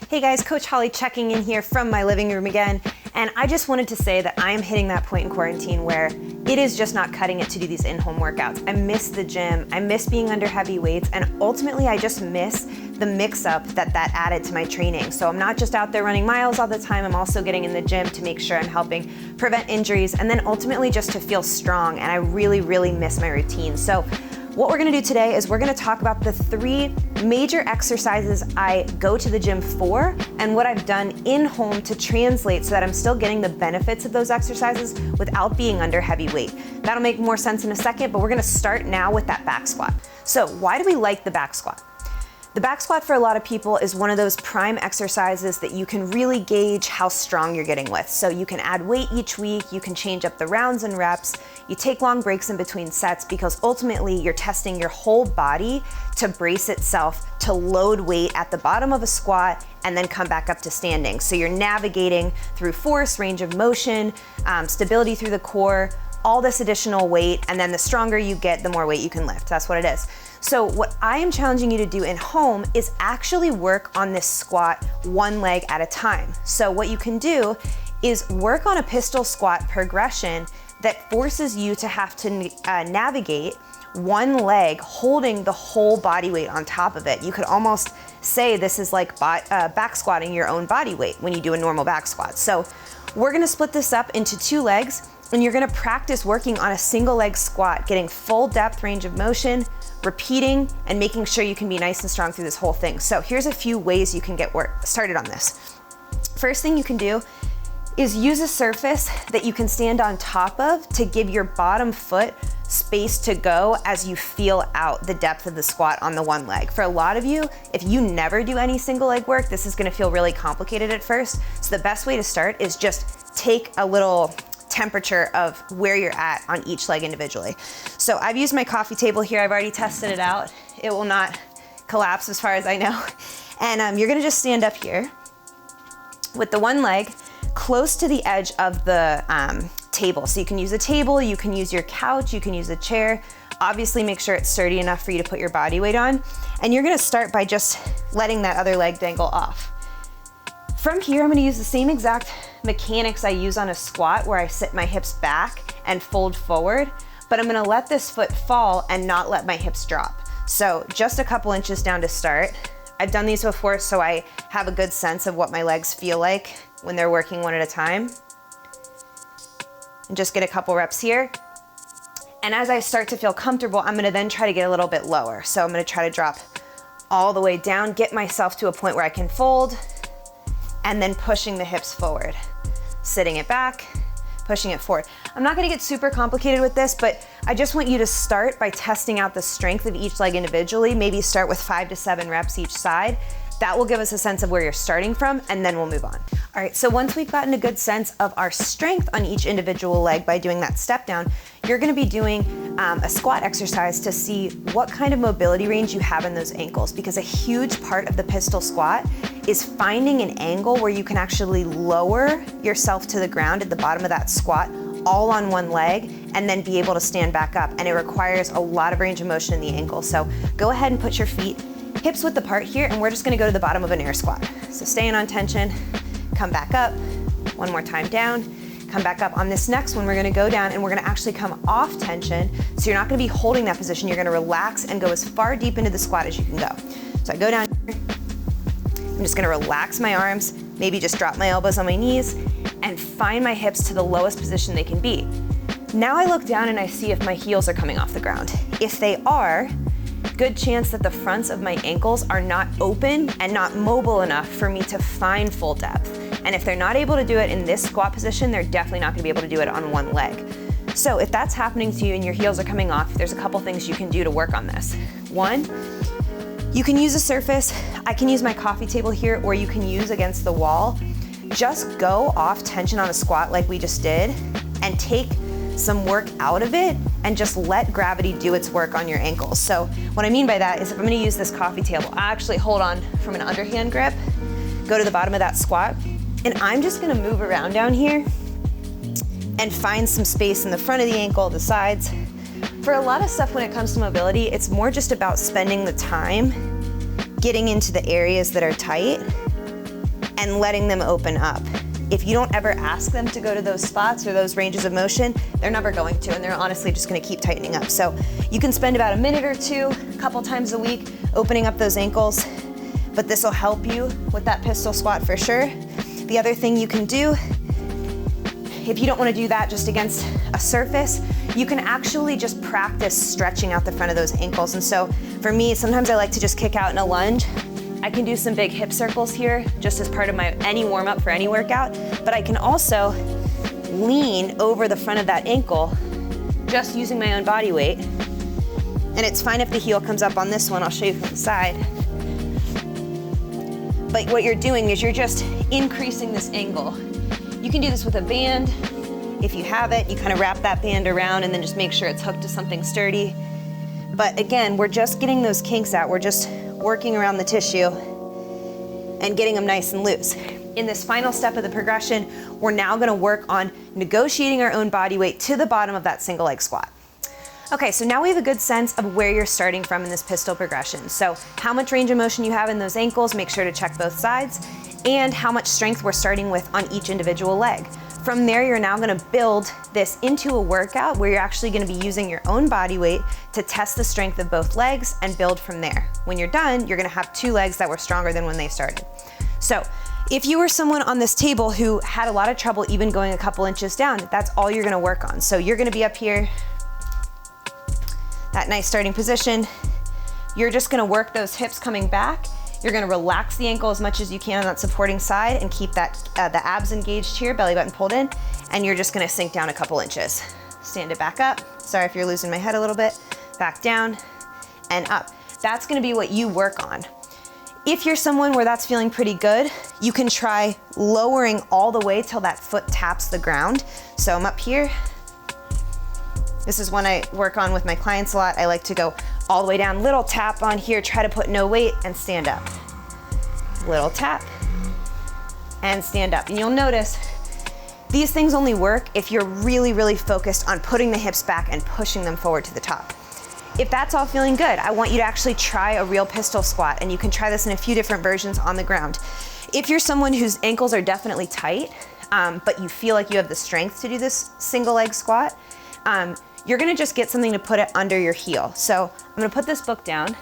Hey guys, Coach Holly checking in here from my living room again. And I just wanted to say that I am hitting that point in quarantine where it is just not cutting it to do these in-home workouts. I miss the gym, I miss being under heavy weights, and ultimately I just miss the mix-up that added to my training. So I'm not just out there running miles all the time, I'm also getting in the gym to make sure I'm helping prevent injuries and then ultimately just to feel strong, and I really, really miss my routine. So what we're gonna do today is we're gonna talk about the 3 major exercises I go to the gym for and what I've done in home to translate so that I'm still getting the benefits of those exercises without being under heavy weight. That'll make more sense in a second, but we're gonna start now with that back squat. So why do we like the back squat? The back squat for a lot of people is one of those prime exercises that you can really gauge how strong you're getting with. So you can add weight each week, you can change up the rounds and reps, you take long breaks in between sets because ultimately you're testing your whole body to brace itself to load weight at the bottom of a squat and then come back up to standing. So you're navigating through force, range of motion, stability through the core, all this additional weight, and then the stronger you get, the more weight you can lift. That's what it is. So what I am challenging you to do in home is actually work on this squat one leg at a time. So what you can do is work on a pistol squat progression that forces you to have to navigate one leg holding the whole body weight on top of it. You could almost say this is like back squatting your own body weight when you do a normal back squat. So we're gonna split this up into 2 legs, and you're gonna practice working on a single leg squat, getting full depth range of motion, repeating, and making sure you can be nice and strong through this whole thing. So here's a few ways you can get started on this. First thing you can do is use a surface that you can stand on top of to give your bottom foot space to go as you feel out the depth of the squat on the one leg. For a lot of you, if you never do any single leg work, this is gonna feel really complicated at first. So the best way to start is just take a little temperature of where you're at on each leg individually. So I've used my coffee table here. I've already tested it out. It will not collapse as far as I know. And you're gonna just stand up here with the one leg close to the edge of the table. So you can use a table, you can use your couch, you can use a chair. Obviously make sure it's sturdy enough for you to put your body weight on. And you're gonna start by just letting that other leg dangle off. From here, I'm gonna use the same exact mechanics I use on a squat where I sit my hips back and fold forward, but I'm gonna let this foot fall and not let my hips drop. So just a couple inches down to start. I've done these before, so I have a good sense of what my legs feel like when they're working one at a time. And just get a couple reps here. And as I start to feel comfortable, I'm gonna then try to get a little bit lower. So I'm gonna try to drop all the way down, get myself to a point where I can fold, and then pushing the hips forward. Sitting it back, pushing it forward. I'm not gonna get super complicated with this, but I just want you to start by testing out the strength of each leg individually. Maybe start with 5 to 7 reps each side. That will give us a sense of where you're starting from, and then we'll move on. All right, so once we've gotten a good sense of our strength on each individual leg by doing that step down, you're gonna be doing a squat exercise to see what kind of mobility range you have in those ankles, because a huge part of the pistol squat is finding an angle where you can actually lower yourself to the ground at the bottom of that squat all on one leg and then be able to stand back up. And it requires a lot of range of motion in the ankle. So go ahead and put your feet hips width apart here, and we're just gonna go to the bottom of an air squat. So staying on tension, come back up, one more time down, come back up. On this next one, we're gonna go down and we're gonna actually come off tension. So you're not gonna be holding that position, you're gonna relax and go as far deep into the squat as you can go. So I go down here, I'm just gonna relax my arms, maybe just drop my elbows on my knees and find my hips to the lowest position they can be. Now I look down and I see if my heels are coming off the ground. If they are, good chance that the fronts of my ankles are not open and not mobile enough for me to find full depth. And if they're not able to do it in this squat position, they're definitely not gonna be able to do it on one leg. So if that's happening to you and your heels are coming off, there's a couple things you can do to work on this. One, you can use a surface. I can use my coffee table here, or you can use against the wall. Just go off tension on a squat like we just did and take some work out of it and just let gravity do its work on your ankles. So what I mean by that is if I'm gonna use this coffee table, I actually hold on from an underhand grip, go to the bottom of that squat, and I'm just gonna move around down here and find some space in the front of the ankle, the sides. For a lot of stuff when it comes to mobility, it's more just about spending the time getting into the areas that are tight and letting them open up. If you don't ever ask them to go to those spots or those ranges of motion, they're never going to, and they're honestly just gonna keep tightening up. So you can spend about a minute or two, a couple times a week, opening up those ankles, but this will help you with that pistol squat for sure. The other thing you can do, if you don't wanna do that just against a surface, you can actually just practice stretching out the front of those ankles. And so for me, sometimes I like to just kick out in a lunge. I can do some big hip circles here just as part of my any warm up for any workout, but I can also lean over the front of that ankle just using my own body weight. And it's fine if the heel comes up on this one, I'll show you from the side. But what you're doing is you're just increasing this angle. You can do this with a band. If you have it, you kind of wrap that band around and then just make sure it's hooked to something sturdy. But again, we're just getting those kinks out. We're just working around the tissue and getting them nice and loose. In this final step of the progression, we're now gonna work on negotiating our own body weight to the bottom of that single leg squat. Okay, so now we have a good sense of where you're starting from in this pistol progression. So how much range of motion you have in those ankles, make sure to check both sides, and how much strength we're starting with on each individual leg. From there, you're now gonna build this into a workout where you're actually gonna be using your own body weight to test the strength of both legs and build from there. When you're done, you're gonna have two legs that were stronger than when they started. So if you were someone on this table who had a lot of trouble even going a couple inches down, that's all you're gonna work on. So you're gonna be up here, that nice starting position. You're just gonna work those hips coming back. You're gonna relax the ankle as much as you can on that supporting side and keep that the abs engaged here, belly button pulled in, and you're just gonna sink down a couple inches. Stand it back up. Sorry if you're losing my head a little bit. Back down and up. That's gonna be what you work on. If you're someone where that's feeling pretty good, you can try lowering all the way till that foot taps the ground. So I'm up here. This is one I work on with my clients a lot. I like to go all the way down, little tap on here, try to put no weight and stand up. Little tap and stand up. And you'll notice these things only work if you're really, really focused on putting the hips back and pushing them forward to the top. If that's all feeling good, I want you to actually try a real pistol squat, and you can try this in a few different versions on the ground. If you're someone whose ankles are definitely tight, but you feel like you have the strength to do this single leg squat, you're gonna just get something to put it under your heel. So I'm gonna put this book down,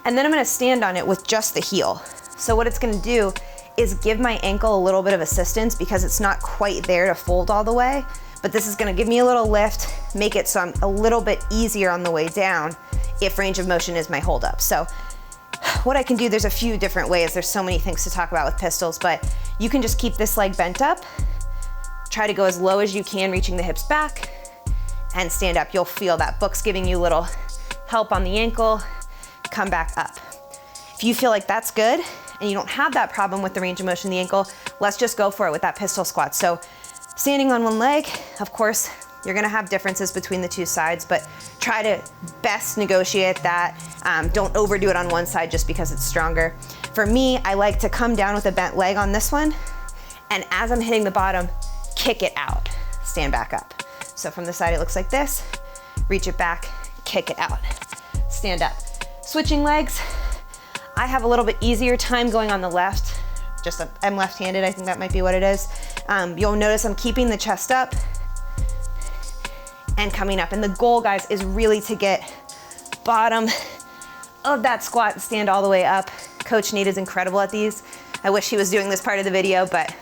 and then I'm gonna stand on it with just the heel. So what it's gonna do is give my ankle a little bit of assistance because it's not quite there to fold all the way, but this is gonna give me a little lift, make it so I'm a little bit easier on the way down if range of motion is my hold up. So what I can do, there's a few different ways. There's so many things to talk about with pistols, but you can just keep this leg bent up, try to go as low as you can, reaching the hips back, and stand up. You'll feel that book's giving you a little help on the ankle, come back up. If you feel like that's good, and you don't have that problem with the range of motion of the ankle, let's just go for it with that pistol squat. So standing on one leg, of course, you're gonna have differences between the two sides, but try to best negotiate that. Don't overdo it on one side just because it's stronger. For me, I like to come down with a bent leg on this one, and as I'm hitting the bottom, kick it out, stand back up. So from the side, it looks like this. Reach it back, kick it out, stand up. Switching legs, I have a little bit easier time going on the left. I'm left-handed, I think that might be what it is. You'll notice I'm keeping the chest up and coming up. And the goal, guys, is really to get bottom of that squat and stand all the way up. Coach Nate is incredible at these. I wish he was doing this part of the video, but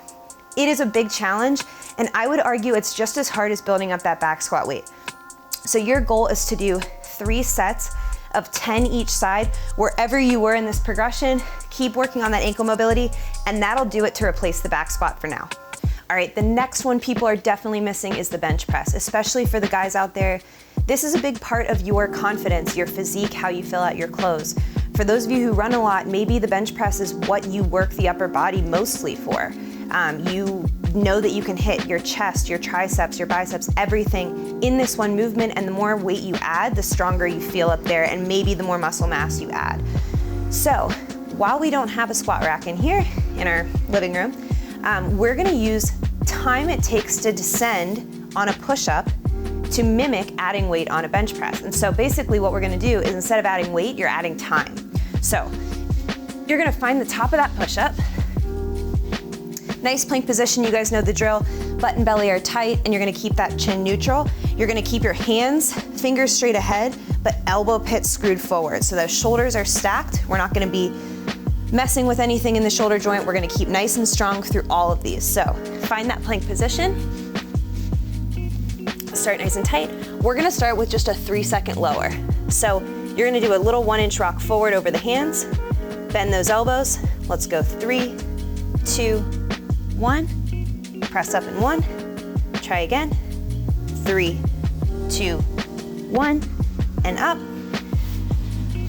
it is a big challenge, and I would argue it's just as hard as building up that back squat weight. So your goal is to do 3 sets of 10 each side. Wherever you were in this progression, keep working on that ankle mobility, and that'll do it to replace the back squat for now. All right, the next one people are definitely missing is the bench press, especially for the guys out there. This is a big part of your confidence, your physique, how you fill out your clothes. For those of you who run a lot, maybe the bench press is what you work the upper body mostly for. You know that you can hit your chest, your triceps, your biceps, everything in this one movement, and the more weight you add, the stronger you feel up there, and maybe the more muscle mass you add. So while we don't have a squat rack in here in our living room, we're gonna use time it takes to descend on a push-up to mimic adding weight on a bench press. And so basically what we're gonna do is instead of adding weight, you're adding time. So you're gonna find the top of that push-up, Nice plank position, you guys know the drill. Butt and belly are tight, and you're gonna keep that chin neutral. You're gonna keep your hands, fingers straight ahead, but elbow pit screwed forward. So those shoulders are stacked. We're not gonna be messing with anything in the shoulder joint. We're gonna keep nice and strong through all of these. So find that plank position. Start nice and tight. We're gonna start with just a 3-second lower. So you're gonna do a little 1-inch rock forward over the hands, bend those elbows. Let's go 3, 2, 1. Press up in 1. Try again. 3, 2, 1, and up.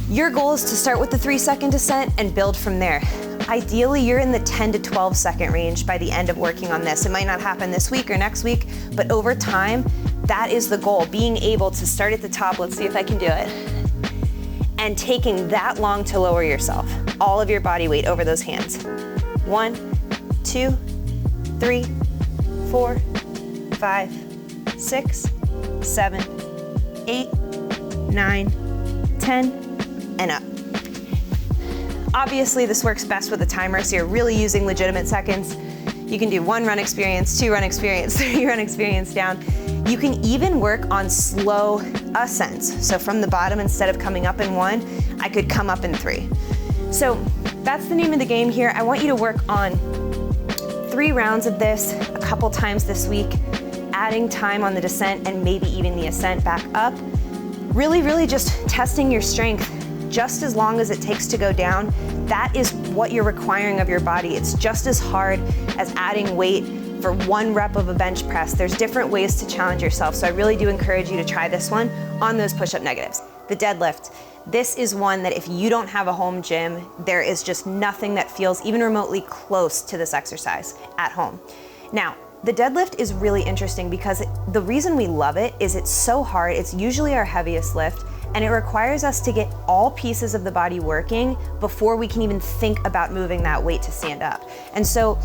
Your goal is to start with the 3-second descent and build from there. Ideally, you're in the 10 to 12 second range by the end of working on this. It might not happen this week or next week, but over time, that is the goal, being able to start at the top. Let's see if I can do it. And taking that long to lower yourself, all of your body weight over those hands. 1, 2, 3, 4, 5, 6, 7, 8, 9, 10, and up. Obviously, this works best with a timer, so you're really using legitimate seconds. You can do 1 run experience, 2 run experience, 3 run experience down. You can even work on slow ascents. So from the bottom, instead of coming up in 1, I could come up in 3. So that's the name of the game here. I want you to work on 3 rounds of this a couple times this week, adding time on the descent and maybe even the ascent back up. Really just testing your strength just as long as it takes to go down. That is what you're requiring of your body. It's just as hard as adding weight for 1 rep of a bench press. There's different ways to challenge yourself, so I really do encourage you to try this one on those push-up negatives. The deadlift. This is one that if you don't have a home gym, there is just nothing that feels even remotely close to this exercise at home. Now, the deadlift is really interesting because the reason we love it is it's so hard. It's usually our heaviest lift, and it requires us to get all pieces of the body working before we can even think about moving that weight to stand up. And so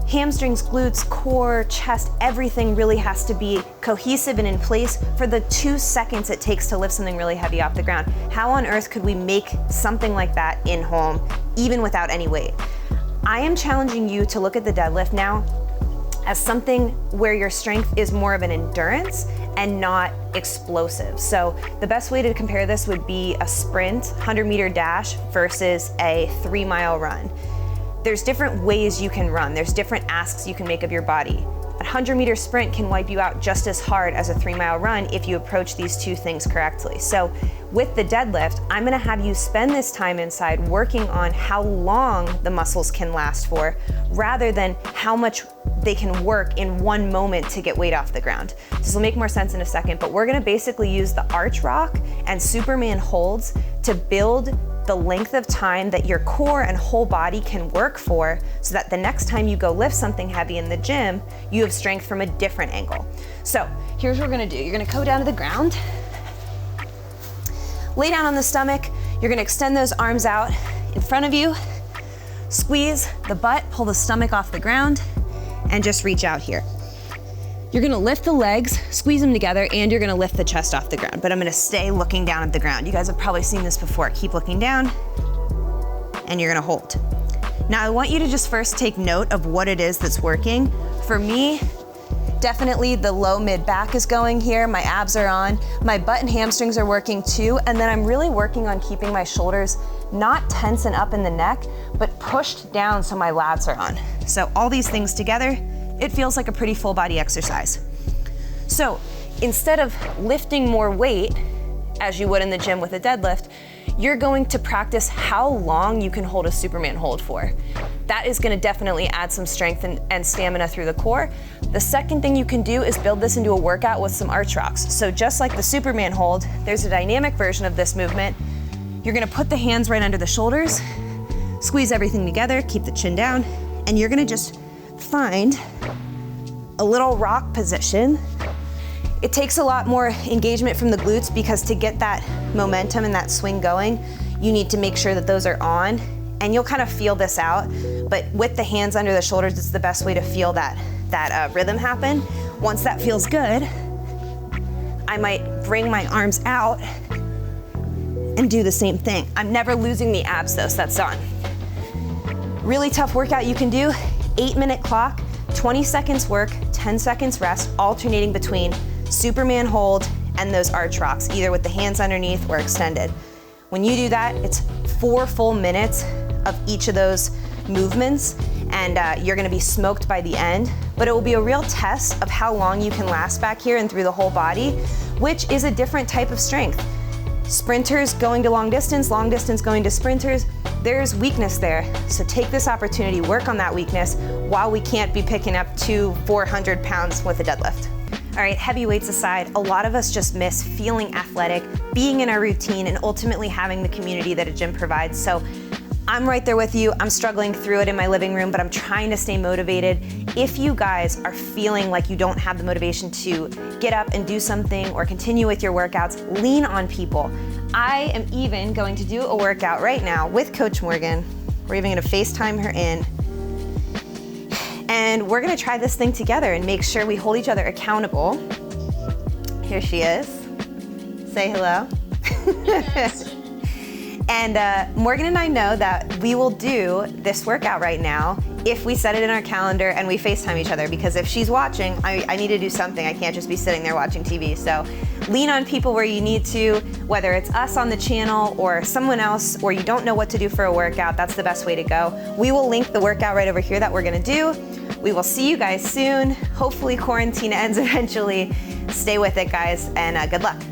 hamstrings, glutes, core, chest, everything really has to be cohesive and in place for the 2 seconds it takes to lift something really heavy off the ground. How on earth could we make something like that in home, even without any weight? I am challenging you to look at the deadlift now as something where your strength is more of an endurance and not explosive. So the best way to compare this would be a sprint, 100-meter dash versus a 3-mile run. There's different ways you can run. There's different asks you can make of your body. A 100-meter sprint can wipe you out just as hard as a 3-mile run if you approach these 2 things correctly. So with the deadlift, I'm gonna have you spend this time inside working on how long the muscles can last for, rather than how much they can work in 1 moment to get weight off the ground. This will make more sense in a second, but we're gonna basically use the arch rock and Superman holds to build the length of time that your core and whole body can work for, so that the next time you go lift something heavy in the gym, you have strength from a different angle. So here's what we're gonna do. You're gonna go down to the ground, lay down on the stomach. You're gonna extend those arms out in front of you, squeeze the butt, pull the stomach off the ground, and just reach out here. You're gonna lift the legs, squeeze them together, and you're gonna lift the chest off the ground, but I'm gonna stay looking down at the ground. You guys have probably seen this before. Keep looking down, and you're gonna hold. Now I want you to just first take note of what it is that's working. For me, definitely the low mid back is going here, my abs are on, my butt and hamstrings are working too, and then I'm really working on keeping my shoulders not tense and up in the neck, but pushed down so my lats are on. So all these things together, it feels like a pretty full body exercise. So instead of lifting more weight, as you would in the gym with a deadlift, you're going to practice how long you can hold a Superman hold for. That is gonna definitely add some strength and stamina through the core. The second thing you can do is build this into a workout with some arch rocks. So just like the Superman hold, there's a dynamic version of this movement. You're gonna put the hands right under the shoulders, squeeze everything together, keep the chin down, and you're gonna just find a little rock position. It takes a lot more engagement from the glutes because to get that momentum and that swing going, you need to make sure that those are on, and you'll kind of feel this out, but with the hands under the shoulders, it's the best way to feel that rhythm happen. Once that feels good, I might bring my arms out and do the same thing. I'm never losing the abs though, so that's on. Really tough workout you can do, 8-minute clock. 20 seconds work, 10 seconds rest, alternating between Superman hold and those arch rocks, either with the hands underneath or extended. When you do that, it's 4 full minutes of each of those movements, and you're gonna be smoked by the end, but it will be a real test of how long you can last back here and through the whole body, which is a different type of strength. Sprinters going to long distance going to sprinters, there's weakness there. So take this opportunity, work on that weakness while we can't be picking up 400 pounds with a deadlift. All right, heavy weights aside, a lot of us just miss feeling athletic, being in our routine, and ultimately having the community that a gym provides. So I'm right there with you. I'm struggling through it in my living room, but I'm trying to stay motivated. If you guys are feeling like you don't have the motivation to get up and do something or continue with your workouts, lean on people. I am even going to do a workout right now with Coach Morgan. We're even gonna FaceTime her in. And we're gonna try this thing together and make sure we hold each other accountable. Here she is. Say hello. And Morgan and I know that we will do this workout right now if we set it in our calendar and we FaceTime each other, because if she's watching, I need to do something. I can't just be sitting there watching TV. So lean on people where you need to, whether it's us on the channel or someone else, or you don't know what to do for a workout, that's the best way to go. We will link the workout right over here that we're gonna do. We will see you guys soon. Hopefully quarantine ends eventually. Stay with it, guys, and good luck.